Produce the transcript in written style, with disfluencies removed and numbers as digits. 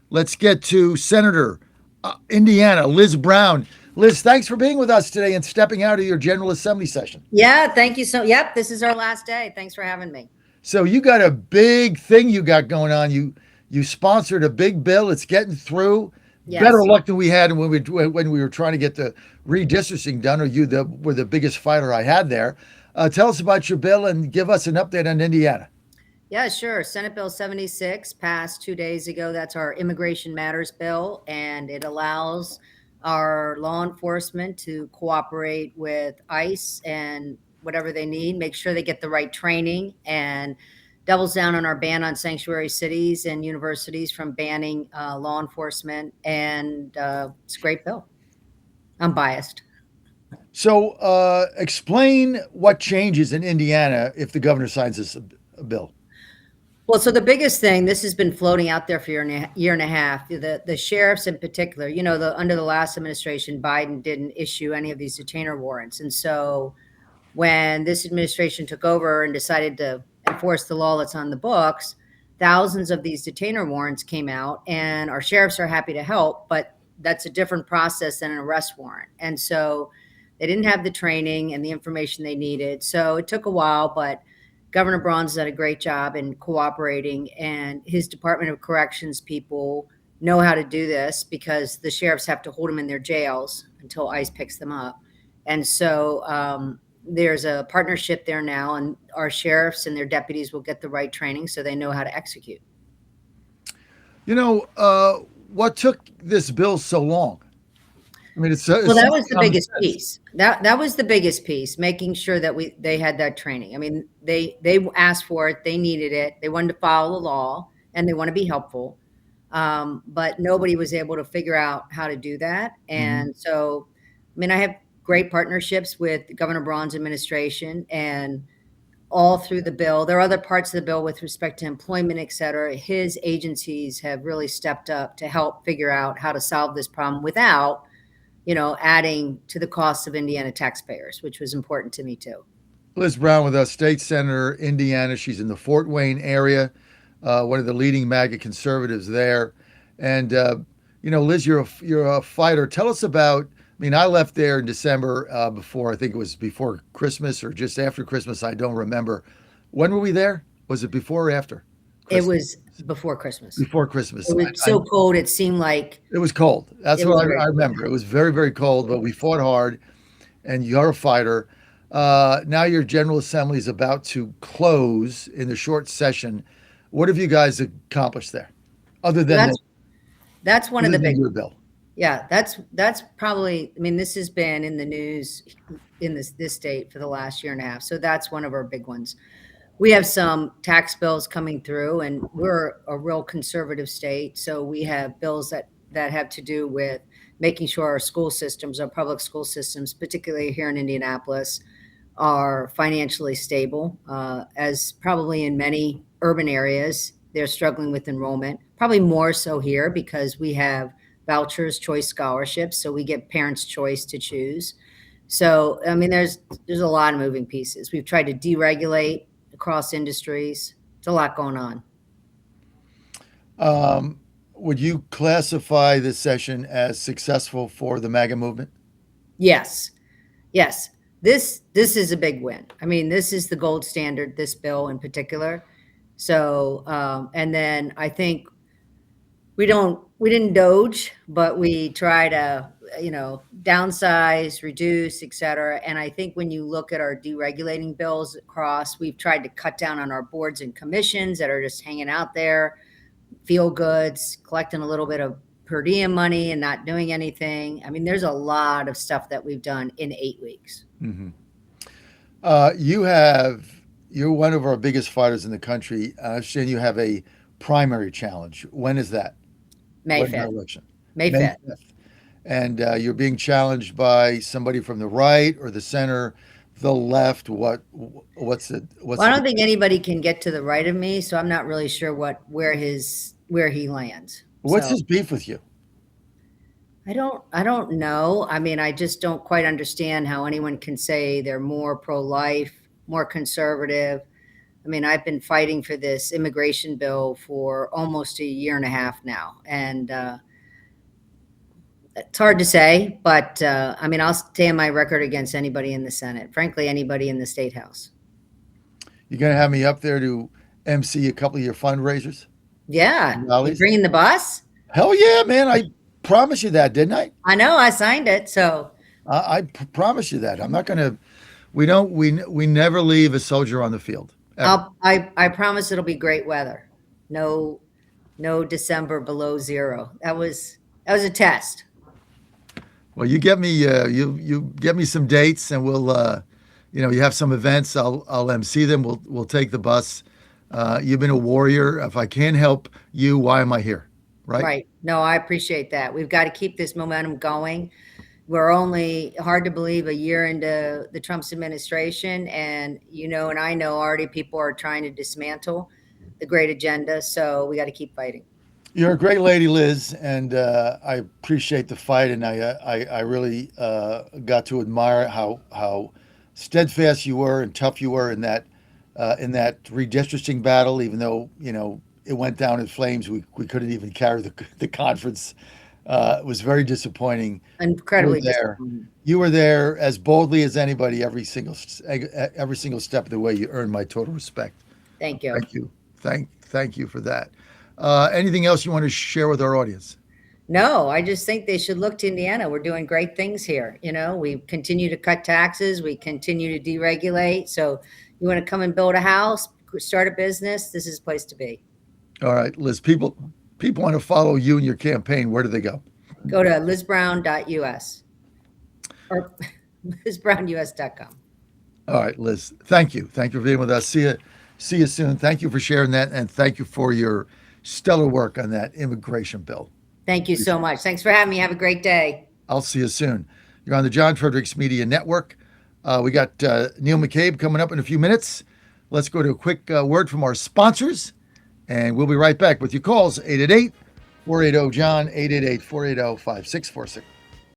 Let's get to Senator Indiana, Liz Brown. Liz, thanks for being with us today and stepping out of your General Assembly session. Yeah, thank you. Yep, this is our last day. Thanks for having me. So you got a big thing you got going on. You sponsored a big bill. It's getting through. Better Yes. luck than we had when we were trying to get the redistricting done. Or were the biggest fighter I had there. Tell us about your bill and give us an update on Indiana. Yeah, sure. Senate Bill 76 passed 2 days ago. That's our Immigration Matters bill, and it allows our law enforcement to cooperate with ICE and whatever they need, make sure they get the right training, and doubles down on our ban on sanctuary cities and universities from banning law enforcement. And it's a great bill. I'm biased. So explain what changes in Indiana if the governor signs this bill. Well, so the biggest thing, this has been floating out there for year and a half. The sheriffs in particular, under the last administration, Biden didn't issue any of these detainer warrants, and so when this administration took over and decided to enforce the law that's on the books, thousands of these detainer warrants came out, and our sheriffs are happy to help, but that's a different process than an arrest warrant, and so they didn't have the training and the information they needed. So it took a while, but Governor Braun's done a great job in cooperating, and his Department of Corrections people know how to do this because the sheriffs have to hold them in their jails until ICE picks them up. And so there's a partnership there now, and our sheriffs and their deputies will get the right training so they know how to execute. You know, what took this bill so long? I mean, Well, it's that was the common biggest sense. piece. That was the biggest piece, making sure that they had that training. I mean, they asked for it, they needed it, they wanted to follow the law, and they want to be helpful. But nobody was able to figure out how to do that. Mhm. And so, I mean, I have great partnerships with Governor Braun's administration, and all through the bill, there are other parts of the bill with respect to employment, et cetera. His agencies have really stepped up to help figure out how to solve this problem without adding to the costs of Indiana taxpayers, which was important to me too. Liz Brown with us, state senator, Indiana. She's in the Fort Wayne area, one of the leading MAGA conservatives there. And Liz, you're a fighter. Tell us about. I mean, I left there in December before. I think it was before Christmas or just after Christmas. I don't remember. When were we there? Was it before or after It Christmas? was before Christmas. Before Christmas. It was so cold, it seemed like It was cold. That's it what was I very cold. remember. It was very, very cold, but we fought hard, and you're a fighter. Now your General Assembly is about to close in the short session. What have you guys accomplished there, other So than that's one of the big. your bill? Yeah, that's probably. I mean, this has been in the news in this state for the last year and a half. So that's one of our big ones. We have some tax bills coming through, and we're a real conservative state. So we have bills that have to do with making sure our school systems, our public school systems, particularly here in Indianapolis, are financially stable. As probably in many urban areas, they're struggling with enrollment. Probably more so here because we have vouchers, choice scholarships, so we give parents choice to choose. So I mean, there's a lot of moving pieces. We've tried to deregulate across industries. It's a lot going on. Um, would you classify this session as successful for the MAGA movement? Yes, yes. This is a big win. I mean, this is the gold standard. This bill in particular. So, and then I think we didn't doge, but we try to downsize, reduce, et cetera. And I think when you look at our deregulating bills across, we've tried to cut down on our boards and commissions that are just hanging out there, feel goods, collecting a little bit of per diem money and not doing anything. I mean, there's a lot of stuff that we've done in 8 weeks. Hmm. You're one of our biggest fighters in the country. I understand you have a primary challenge. When is that? May What fifth, election? May May fifth. 5th. And you're being challenged by somebody from the right or the center, the left. What's Well, I the don't think anybody can get to the right of me, so I'm not really sure where he lands. what's So his beef with you? I don't know. I mean, I just don't quite understand how anyone can say they're more pro-life, more conservative. I mean, I've been fighting for this immigration bill for almost a year and a half now, and it's hard to say, but I mean, I'll stand my record against anybody in the Senate. Frankly, anybody in the state house. You're going to have me up there to MC a couple of your fundraisers, Yeah, you rallies? bringing the bus? Hell yeah, man! I promised you that, didn't I? I know I signed it, so I promise you that. I'm not going to. We don't. We never leave a soldier on the field ever. I promise it'll be great weather. No, no December below zero. That was a test. Well, you get me. You get me some dates, and we'll. You have some events. I'll MC them. We'll take the bus. You've been a warrior. If I can't help you, why am I here? Right? Right. No, I appreciate that. We've got to keep this momentum going. We're only, hard to believe, a year into the Trump's administration, and and I know already people are trying to dismantle the great agenda. So we got to keep fighting. You're a great lady, Liz, and I appreciate the fight, and I really got to admire how steadfast you were and tough you were in that redistricting battle. Even though it went down in flames, we couldn't even carry the conference. It was very disappointing. You were Incredibly there. disappointed. You were there as boldly as anybody every single step of the way. You earned my total respect. Thank you. Thank you. Thank you for that. Anything else you want to share with our audience? No, I just think they should look to Indiana. We're doing great things here. We continue to cut taxes. We continue to deregulate. So you want to come and build a house, start a business, this is the place to be. All right, Liz. People want to follow you and your campaign. Where do they go? Go to lizbrown.us or lizbrownus.com. All right, Liz. Thank you. Thank you for being with us. See you soon. Thank you for sharing that, and thank you for your stellar work on that immigration bill. Thank you so much. Thanks for having me. Have a great day. I'll see you soon. You're on the John Fredericks Media Network. We got Neil McCabe coming up in a few minutes. Let's go to a quick word from our sponsors, and we'll be right back with your calls. 888 480 John, 888 480 5646.